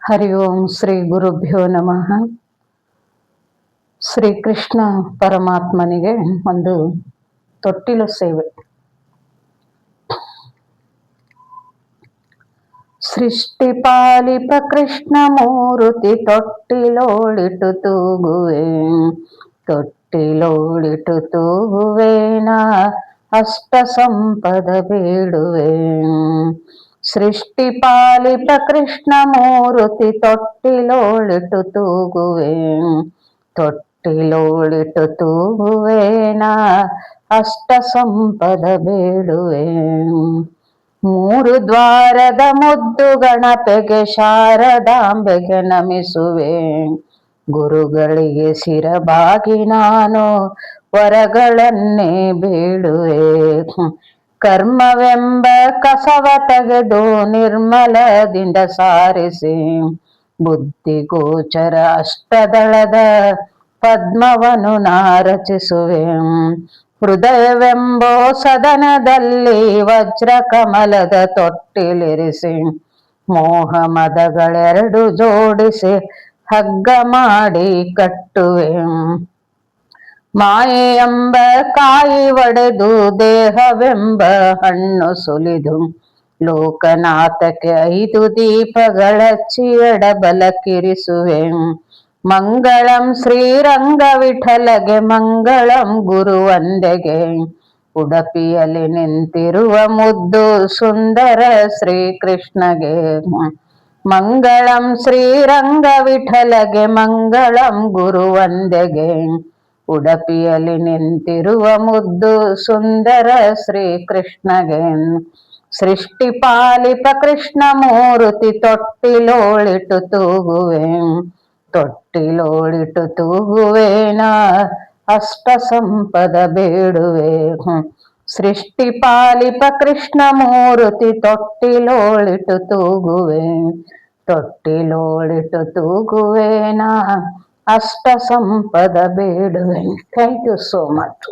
ಹರಿ ಓಂ ಶ್ರೀ ಗುರುಭ್ಯೋ ನಮಃ. ಶ್ರೀಕೃಷ್ಣ ಪರಮಾತ್ಮನಿಗೆ ಒಂದು ತೊಟ್ಟಿಲು ಸೇವೆ. ಸೃಷ್ಟಿ ಪಾಲಿಪ ಕೃಷ್ಣ ಮೂರುತಿ ತೊಟ್ಟಿಲೋಳಿಟು ತೂಗುವೆ, ತೊಟ್ಟಿಲೋಳಿಟು ತೂಗುವೇನ ಅಷ್ಟ ಸಂಪದ ಬೇಡುವೆ. ಸೃಷ್ಟಿ ಪಾಲಿಪ ಕೃಷ್ಣ ಮೂರುತಿ ತೊಟ್ಟಿಲೋಳಿಟು ತೂಗುವೆ, ತೊಟ್ಟಿಲೋಳಿಟು ತೂಗುವೇನ ಅಷ್ಟ ಸಂಪದ ಬೇಡುವೆ. ಮೂರು ದ್ವಾರದ ಮುದ್ದು ಗಣಪೆಗೆ ಶಾರದಾಂಬೆಗೆ ನಮಿಸುವೆ, ಗುರುಗಳಿಗೆ ಶಿರಬಾಗಿ ನಾನು ವರಗಳನ್ನೇ ಬೇಡುವೆ. ಕರ್ಮವೆಂಬ ಕಸವ ತೆಗೆದು ನಿರ್ಮಲದಿಂದ ಸಾರಿಸಿ, ಬುದ್ಧಿಗೋಚರ ಅಷ್ಟದಳದ ಪದ್ಮವನ್ನು ನಾ ರಚಿಸುವೆ. ಹೃದಯವೆಂಬೋ ಸದನದಲ್ಲಿ ವಜ್ರ ಕಮಲದ ತೊಟ್ಟಿಲಿರಿಸಿ, ಮೋಹ ಮದಗಳೆರಡು ಜೋಡಿಸಿ ಹಗ್ಗ ಮಾಡಿ ಕಟ್ಟುವೆ. ಮಾಯೆ ಎಂಬ ಕಾಯಿ ಒಡೆದು ದೇಹವೆಂಬ ಹಣ್ಣು ಸುಲಿದು, ಲೋಕನಾಥಕ್ಕೆ 5 ದೀಪಗಳಚ್ಚಿ ಎಡಬಲಕ್ಕಿರಿಸುವೆ. ಮಂಗಳಂ ಶ್ರೀರಂಗ ವಿಠಲಗೆ, ಮಂಗಳಂ ಗುರುವಂದೆಗೆ, ಉಡಪಿಯಲ್ಲಿ ನಿಂತಿರುವ ಮುದ್ದು ಸುಂದರ ಶ್ರೀಕೃಷ್ಣಗೆ. ಮಂಗಳಂ ಶ್ರೀರಂಗ ವಿಠಲಗೆ, ಮಂಗಳಂ ಗುರುವಂದೆಗೆ, ಉಡಪಿಯಲ್ಲಿ ನಿಂತಿರುವ ಮುದ್ದು ಸುಂದರ ಶ್ರೀಕೃಷ್ಣಗೆ. ಸೃಷ್ಟಿ ಪಾಲಿಪ ಕೃಷ್ಣ ಮೂರುತಿ ತೊಟ್ಟಿಲೋಳಿಟು ತೂಗುವೆ, ತೊಟ್ಟಿಲೋಳಿಟು ತೂಗುವೇನ ಅಷ್ಟ ಸಂಪದ ಬೇಡುವೆ. ಸೃಷ್ಟಿ ಪಾಲಿಪ ಕೃಷ್ಣ ಮೂರುತಿ ತೊಟ್ಟಿಲೋಳಿಟು ತೂಗುವೆ, ತೊಟ್ಟಿಲೋಳಿಟು ತೂಗುವೇನ ಅಷ್ಟ ಸಂಪದ ಬೇಡುವೆ. Thank you so much.